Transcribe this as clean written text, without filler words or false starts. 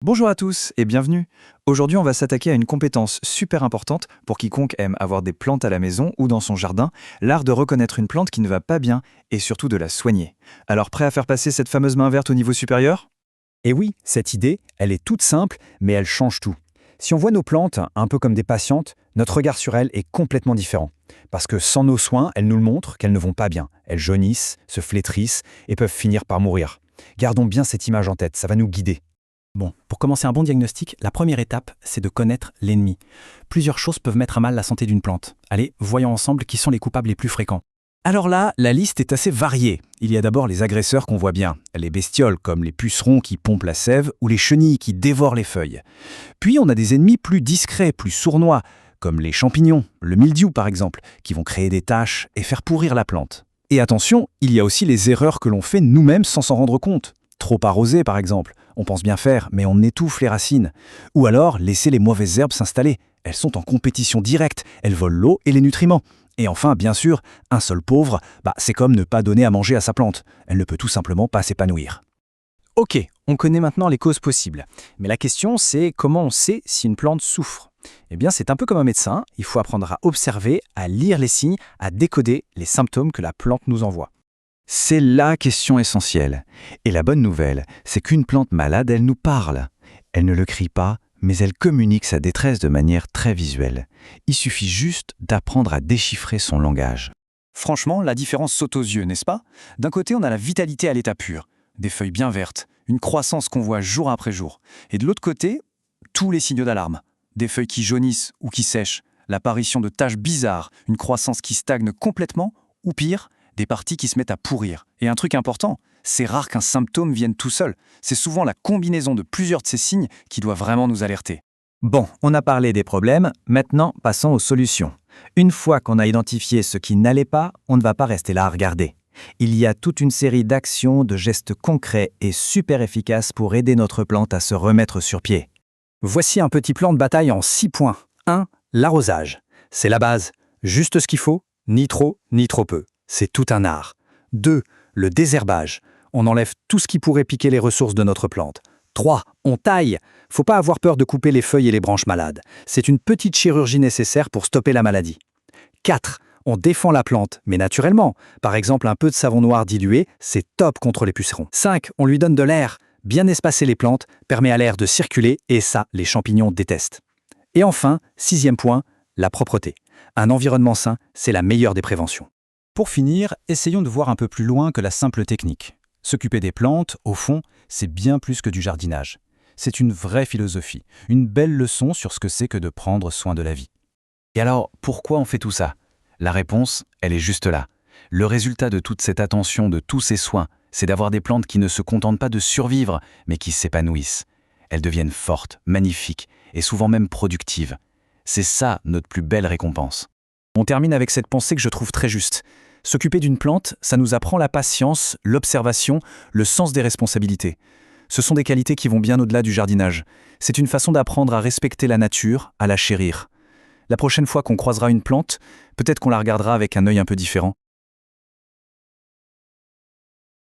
Bonjour à tous et bienvenue. Aujourd'hui, on va s'attaquer à une compétence super importante pour quiconque aime avoir des plantes à la maison ou dans son jardin, l'art de reconnaître une plante qui ne va pas bien et surtout de la soigner. Alors prêt à faire passer cette fameuse main verte au niveau supérieur? Et oui, cette idée, elle est toute simple, mais elle change tout. Si on voit nos plantes un peu comme des patientes, notre regard sur elles est complètement différent. Parce que sans nos soins, elles nous le montrent qu'elles ne vont pas bien. Elles jaunissent, se flétrissent et peuvent finir par mourir. Gardons bien cette image en tête, ça va nous guider. Bon, pour commencer un bon diagnostic, la première étape, c'est de connaître l'ennemi. Plusieurs choses peuvent mettre à mal la santé d'une plante. Allez, voyons ensemble qui sont les coupables les plus fréquents. Alors là, la liste est assez variée. Il y a d'abord les agresseurs qu'on voit bien, les bestioles comme les pucerons qui pompent la sève ou les chenilles qui dévorent les feuilles. Puis on a des ennemis plus discrets, plus sournois, comme les champignons, le mildiou par exemple, qui vont créer des taches et faire pourrir la plante. Et attention, il y a aussi les erreurs que l'on fait nous-mêmes sans s'en rendre compte. Trop arroser par exemple, on pense bien faire, mais on étouffe les racines. Ou alors laisser les mauvaises herbes s'installer. Elles sont en compétition directe, elles volent l'eau et les nutriments. Et enfin, bien sûr, un sol pauvre, c'est comme ne pas donner à manger à sa plante. Elle ne peut tout simplement pas s'épanouir. Ok, on connaît maintenant les causes possibles. Mais la question, c'est comment on sait si une plante souffre? Eh bien, c'est un peu comme un médecin, il faut apprendre à observer, à lire les signes, à décoder les symptômes que la plante nous envoie. C'est la question essentielle. Et la bonne nouvelle, c'est qu'une plante malade, elle nous parle. Elle ne le crie pas, mais elle communique sa détresse de manière très visuelle. Il suffit juste d'apprendre à déchiffrer son langage. Franchement, la différence saute aux yeux, n'est-ce pas? D'un côté, on a la vitalité à l'état pur, des feuilles bien vertes, une croissance qu'on voit jour après jour. Et de l'autre côté, tous les signaux d'alarme. Des feuilles qui jaunissent ou qui sèchent, l'apparition de taches bizarres, une croissance qui stagne complètement, ou pire, des parties qui se mettent à pourrir. Et un truc important, c'est rare qu'un symptôme vienne tout seul. C'est souvent la combinaison de plusieurs de ces signes qui doit vraiment nous alerter. Bon, on a parlé des problèmes, maintenant passons aux solutions. Une fois qu'on a identifié ce qui n'allait pas, on ne va pas rester là à regarder. Il y a toute une série d'actions, de gestes concrets et super efficaces pour aider notre plante à se remettre sur pied. Voici un petit plan de bataille en 6 points. 1. L'arrosage. C'est la base. Juste ce qu'il faut, ni trop, ni trop peu. C'est tout un art. 2. Le désherbage. On enlève tout ce qui pourrait piquer les ressources de notre plante. 3. On taille. Faut pas avoir peur de couper les feuilles et les branches malades. C'est une petite chirurgie nécessaire pour stopper la maladie. 4. On défend la plante, mais naturellement. Par exemple, un peu de savon noir dilué, c'est top contre les pucerons. 5. On lui donne de l'air. Bien espacer les plantes permet à l'air de circuler et ça, les champignons détestent. Et enfin, 6e point, la propreté. Un environnement sain, c'est la meilleure des préventions. Pour finir, essayons de voir un peu plus loin que la simple technique. S'occuper des plantes, au fond, c'est bien plus que du jardinage. C'est une vraie philosophie, une belle leçon sur ce que c'est que de prendre soin de la vie. Et alors, pourquoi on fait tout ça? La réponse, elle est juste là. Le résultat de toute cette attention, de tous ces soins, c'est d'avoir des plantes qui ne se contentent pas de survivre, mais qui s'épanouissent. Elles deviennent fortes, magnifiques et souvent même productives. C'est ça notre plus belle récompense. On termine avec cette pensée que je trouve très juste. S'occuper d'une plante, ça nous apprend la patience, l'observation, le sens des responsabilités. Ce sont des qualités qui vont bien au-delà du jardinage. C'est une façon d'apprendre à respecter la nature, à la chérir. La prochaine fois qu'on croisera une plante, peut-être qu'on la regardera avec un œil un peu différent.